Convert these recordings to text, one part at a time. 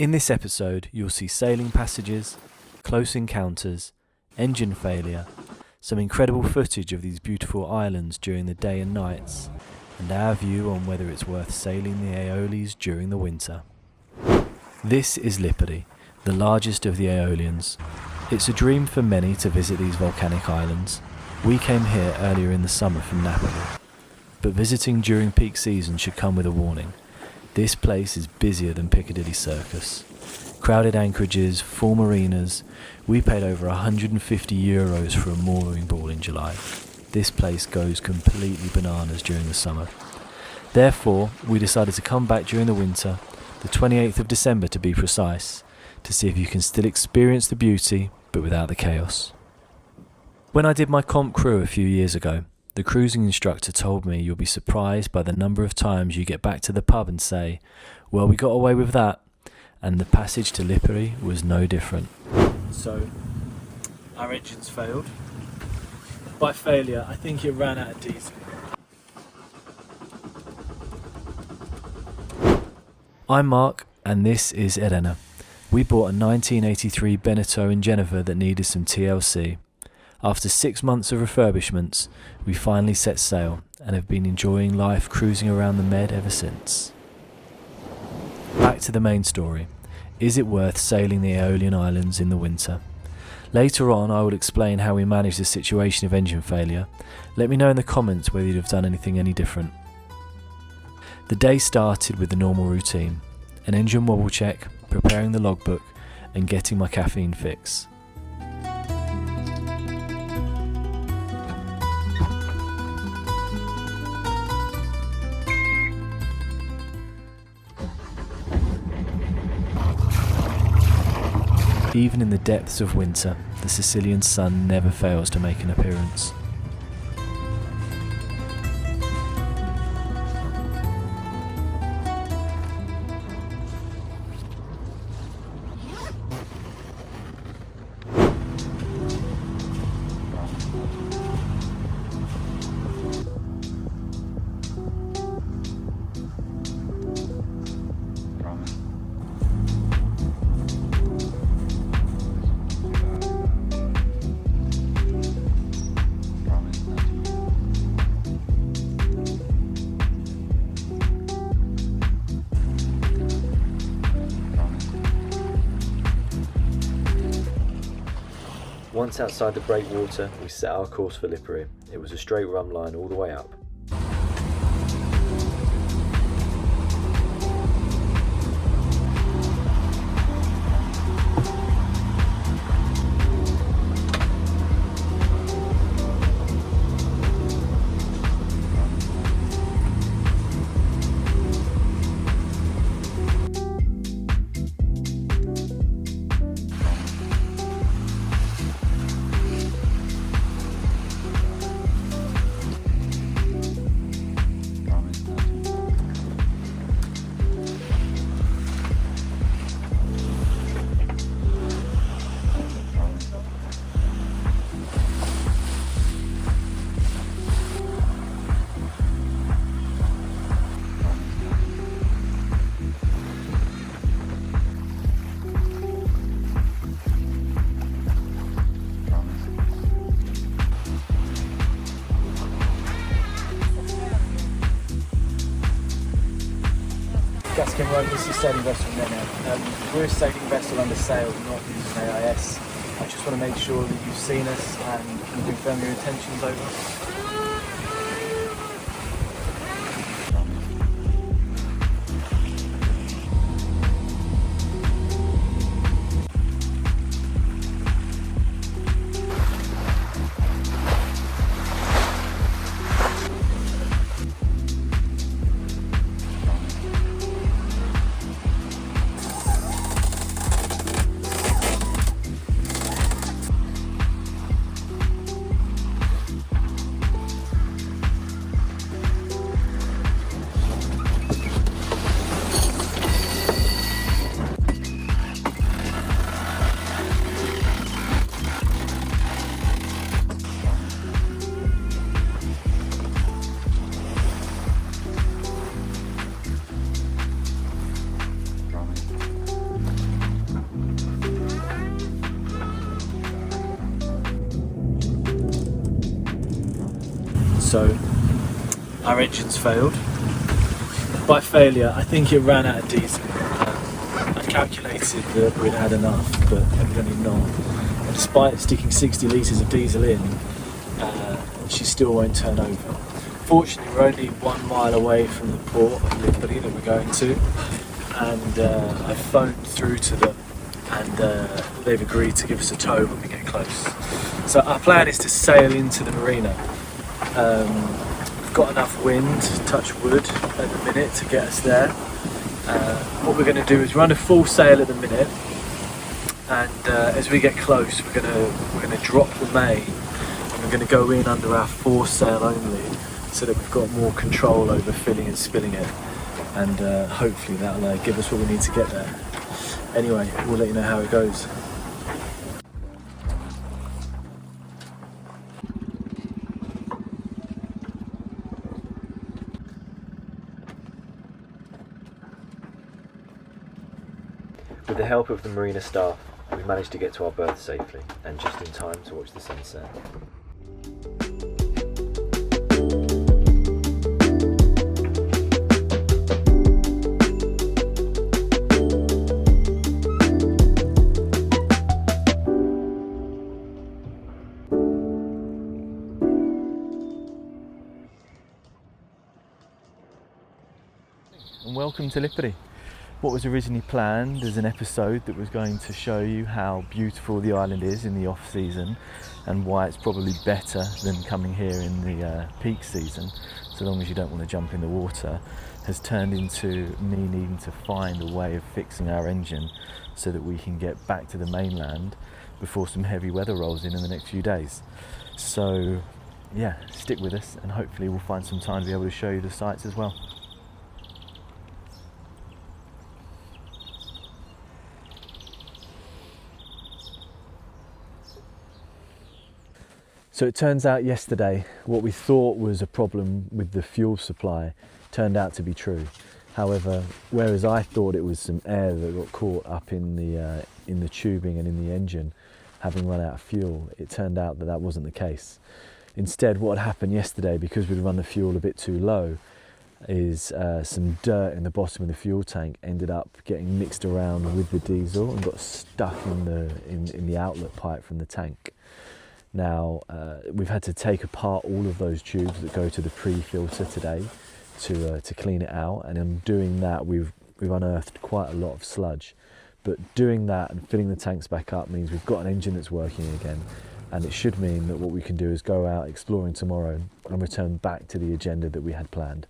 In this episode, you'll see sailing passages, close encounters, engine failure, some incredible footage of these beautiful islands during the day and nights, and our view on whether it's worth sailing the Aeolians during the winter. This is Lipari, the largest of the Aeolians. It's a dream for many to visit these volcanic islands. We came here earlier in the summer from Napoli, but visiting during peak season should come with a warning. This place is busier than Piccadilly Circus. Crowded anchorages, full marinas. We paid over €150 for a mooring ball in July. This place goes completely bananas during the summer. Therefore, we decided to come back during the winter, the 28th of December to be precise, to see if you can still experience the beauty, but without the chaos. When I did my comp crew a few years ago, the cruising instructor told me you'll be surprised by the number of times you get back to the pub and say, "Well, we got away with that," and the passage to Lipari was no different. So, our engines failed. By failure, I think it ran out of diesel. I'm Mark, and this is Elena. We bought a 1983 Beneteau in Geneva that needed some TLC. After 6 months of refurbishments, we finally set sail and have been enjoying life cruising around the Med ever since. Back to the main story. Is it worth sailing the Aeolian Islands in the winter? Later on, I will explain how we managed the situation of engine failure. Let me know in the comments whether you'd have done anything any different. The day started with the normal routine: an engine wobble check, preparing the logbook, and getting my caffeine fix. Even in the depths of winter, the Sicilian sun never fails to make an appearance. Once outside the breakwater, we set our course for Lipari. It was a straight run line all the way up. Right, this is a sailing vessel in there now. We're a sailing vessel under sail, not using AIS. I just want to make sure that you've seen us and can confirm your intentions over. So our engine's failed. By failure, I think it ran out of diesel. I calculated that we'd had enough, but evidently not. And despite sticking 60 litres of diesel in, she still won't turn over. Fortunately, we're only 1 mile away from the port of Lipari that we're going to, and I phoned through to them, and they've agreed to give us a tow when we get close. So our plan is to sail into the marina. We've got enough wind, touch wood, at the minute to get us there. What we're going to do is run a full sail at the minute, and as we get close, we're going to drop the main, and we're going to go in under our foresail only, so that we've got more control over filling and spilling it, and hopefully that'll give us what we need to get there. Anyway, we'll let you know how it goes. With the help of the marina staff, we managed to get to our berth safely, and just in time to watch the sunset. And welcome to Lipari. What was originally planned as an episode that was going to show you how beautiful the island is in the off season and why it's probably better than coming here in the peak season, so long as you don't want to jump in the water, has turned into me needing to find a way of fixing our engine so that we can get back to the mainland before some heavy weather rolls in the next few days. So yeah, stick with us and hopefully we'll find some time to be able to show you the sights as well. So it turns out yesterday, what we thought was a problem with the fuel supply turned out to be true. However, whereas I thought it was some air that got caught up in the tubing and in the engine, having run out of fuel, it turned out that that wasn't the case. Instead, what had happened yesterday, because we'd run the fuel a bit too low, is some dirt in the bottom of the fuel tank ended up getting mixed around with the diesel and got stuck in the outlet pipe from the tank. Now, we've had to take apart all of those tubes that go to the pre-filter today to clean it out, and in doing that we've unearthed quite a lot of sludge. But doing that and filling the tanks back up means we've got an engine that's working again, and it should mean that what we can do is go out exploring tomorrow and return back to the agenda that we had planned.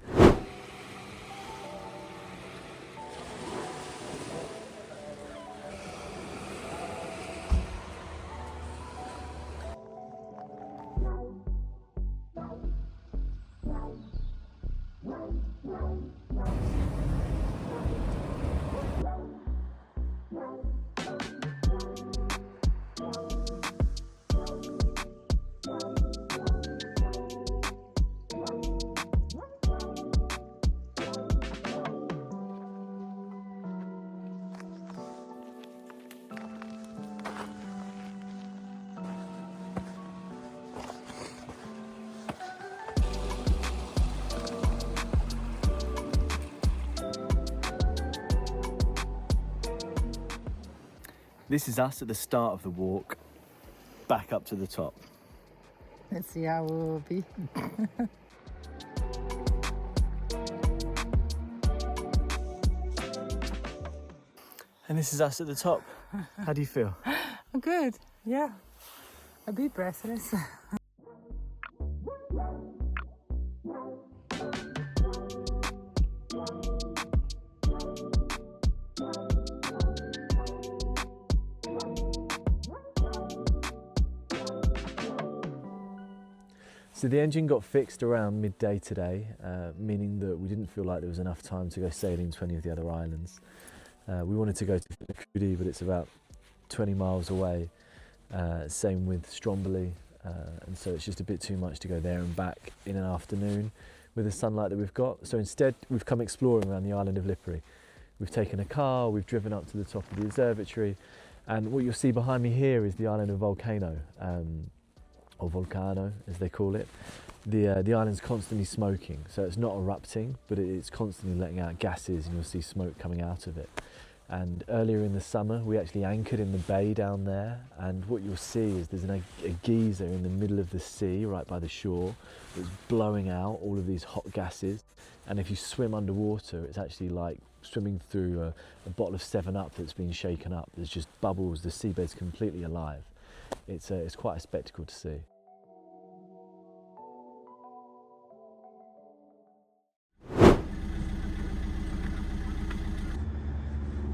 This is us at the start of the walk, back up to the top. Let's see how it will be. And this is us at the top. How do you feel? Good, yeah. A bit breathless. So the engine got fixed around midday today, meaning that we didn't feel like there was enough time to go sailing to any of the other islands. We wanted to go to Lipari, but it's about 20 miles away. Same with Stromboli, and so it's just a bit too much to go there and back in an afternoon with the sunlight that we've got. So instead, we've come exploring around the island of Lipari. We've taken a car, we've driven up to the top of the observatory, and what you'll see behind me here is the island of Vulcano. or Vulcano as they call it, the island's constantly smoking. So it's not erupting, but it's constantly letting out gases, and you'll see smoke coming out of it. And earlier in the summer, we actually anchored in the bay down there, and what you'll see is there's a geyser in the middle of the sea, right by the shore, that's blowing out all of these hot gases. And if you swim underwater, it's actually like swimming through a bottle of 7-Up that's been shaken up. There's just bubbles, the seabed's completely alive. It's quite a spectacle to see.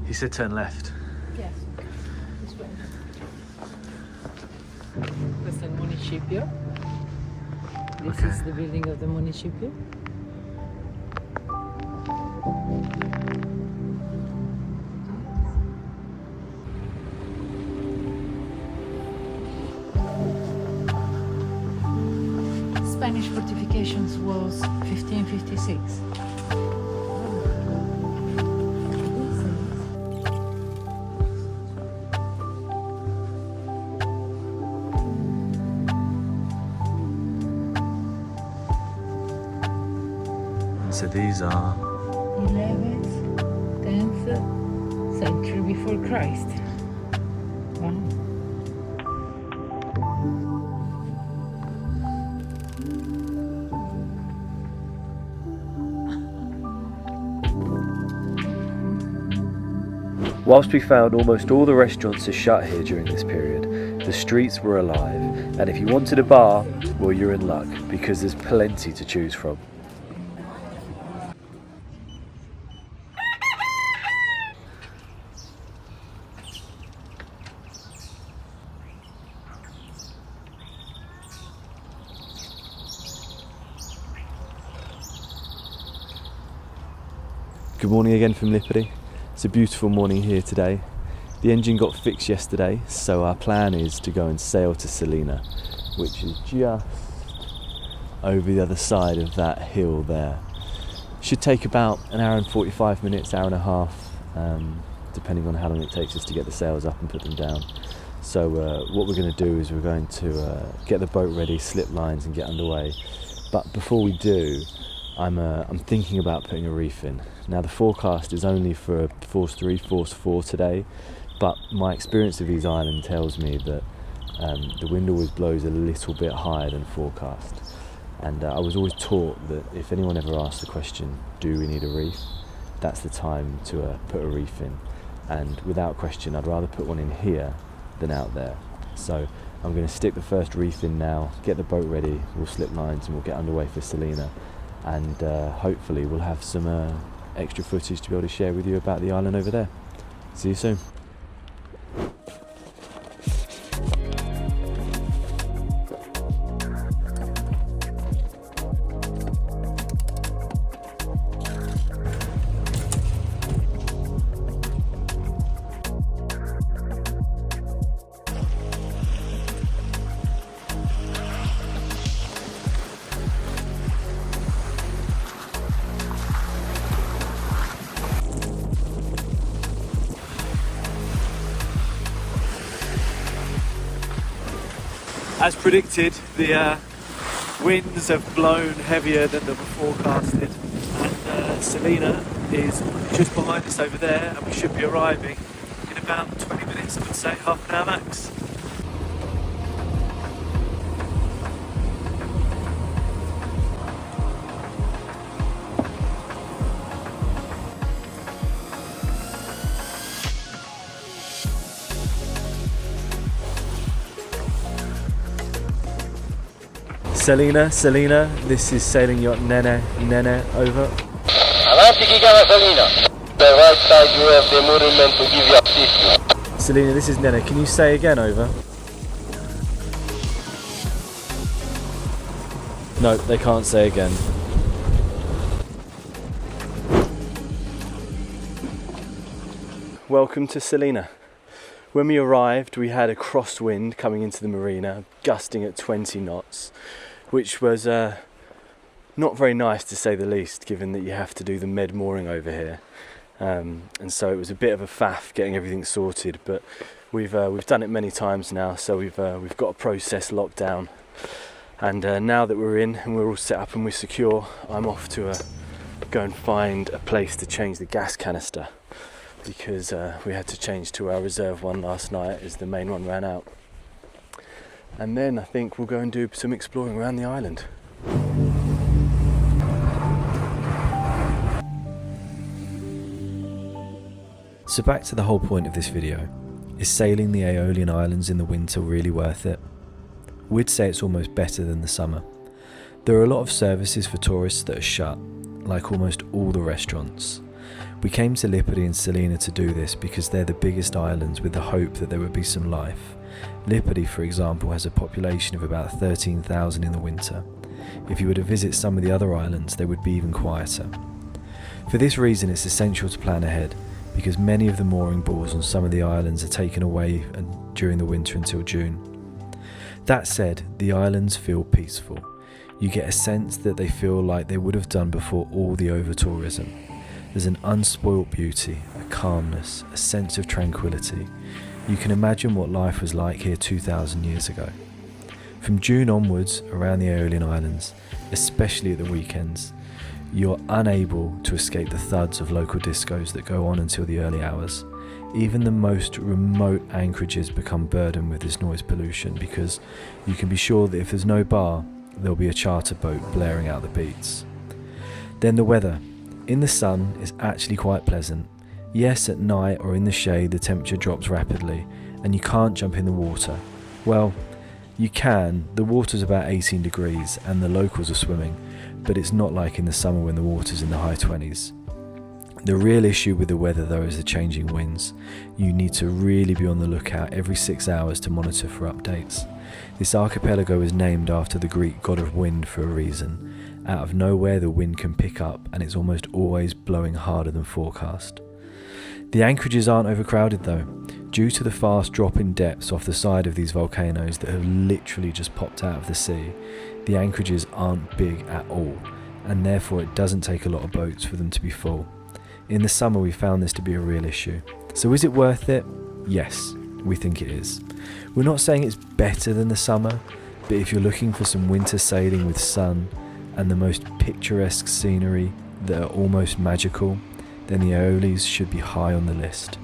He said turn left. Yes, this way. Questo è il municipio. This is the building of the municipio. Spanish fortifications was 1556. So these are 11th, 10th century before Christ. Wow. Whilst we found almost all the restaurants are shut here during this period, the streets were alive, and if you wanted a bar, well, you're in luck, because there's plenty to choose from. Good morning again from Lipari. It's a beautiful morning here today. The engine got fixed yesterday, so our plan is to go and sail to Salina, which is just over the other side of that hill there. Should take about an hour and 45 minutes, hour and a half, depending on how long it takes us to get the sails up and put them down. So what we're going to do is we're going to get the boat ready, slip lines and get underway. But before we do, I'm thinking about putting a reef in. Now the forecast is only for force 3, force 4 today, but my experience of these islands tells me that the wind always blows a little bit higher than forecast. And I was always taught that if anyone ever asks the question, do we need a reef? That's the time to put a reef in. And without question, I'd rather put one in here than out there. So I'm going to stick the first reef in now, get the boat ready, we'll slip lines and we'll get underway for Salina. And hopefully we'll have some extra footage to be able to share with you about the island over there. See you soon. As predicted, the winds have blown heavier than they were forecasted, and Salina is just behind us over there, and we should be arriving in about 20 minutes, I would say, half an hour max. Salina, this is sailing yacht Nene, over. Avanti Chicana Salina. The right side you have the moorman to give you assistance. Salina, this is Nene, can you say again, over? No, they can't say again. Welcome to Salina. When we arrived, we had a crosswind coming into the marina, gusting at 20 knots, which was not very nice to say the least, given that you have to do the med mooring over here. And so it was a bit of a faff getting everything sorted, but we've done it many times now, so we've got a process locked down. And now that we're in and we're all set up and we're secure, I'm off to go and find a place to change the gas canister, because we had to change to our reserve one last night as the main one ran out. And then I think we'll go and do some exploring around the island. So back to the whole point of this video. Is sailing the Aeolian Islands in the winter really worth it? We'd say it's almost better than the summer. There are a lot of services for tourists that are shut, like almost all the restaurants. We came to Lipari and Salina to do this because they're the biggest islands, with the hope that there would be some life. Lipari, for example, has a population of about 13,000 in the winter. If you were to visit some of the other islands, they would be even quieter. For this reason, it's essential to plan ahead, because many of the mooring balls on some of the islands are taken away during the winter until June. That said, the islands feel peaceful. You get a sense that they feel like they would have done before all the over-tourism. There's an unspoilt beauty, a calmness, a sense of tranquility. You can imagine what life was like here 2,000 years ago. From June onwards, around the Aeolian Islands, especially at the weekends, you're unable to escape the thuds of local discos that go on until the early hours. Even the most remote anchorages become burdened with this noise pollution, because you can be sure that if there's no bar, there'll be a charter boat blaring out the beats. Then the weather. In the sun, it's actually quite pleasant. Yes, at night or in the shade, the temperature drops rapidly, and you can't jump in the water. Well, you can. The water's about 18 degrees, and the locals are swimming, but it's not like in the summer when the water's in the high 20s. The real issue with the weather, though, is the changing winds. You need to really be on the lookout every 6 hours to monitor for updates. This archipelago is named after the Greek god of wind for a reason. Out of nowhere, the wind can pick up, and it's almost always blowing harder than forecast. The anchorages aren't overcrowded, though. Due to the fast drop in depths off the side of these volcanoes that have literally just popped out of the sea, the anchorages aren't big at all, and therefore it doesn't take a lot of boats for them to be full. In the summer, we found this to be a real issue. So is it worth it? Yes, we think it is. We're not saying it's better than the summer, but if you're looking for some winter sailing with sun and the most picturesque scenery that are almost magical, then the Aeolians should be high on the list.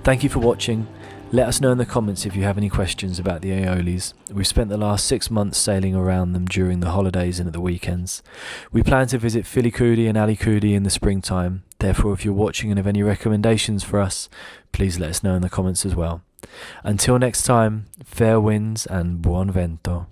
Thank you for watching. Let us know in the comments if you have any questions about the Aeolians. We've spent the last 6 months sailing around them during the holidays and at the weekends. We plan to visit Filicudi and Alicudi in the springtime. Therefore, if you're watching and have any recommendations for us, please let us know in the comments as well. Until next time, fair winds and buon vento.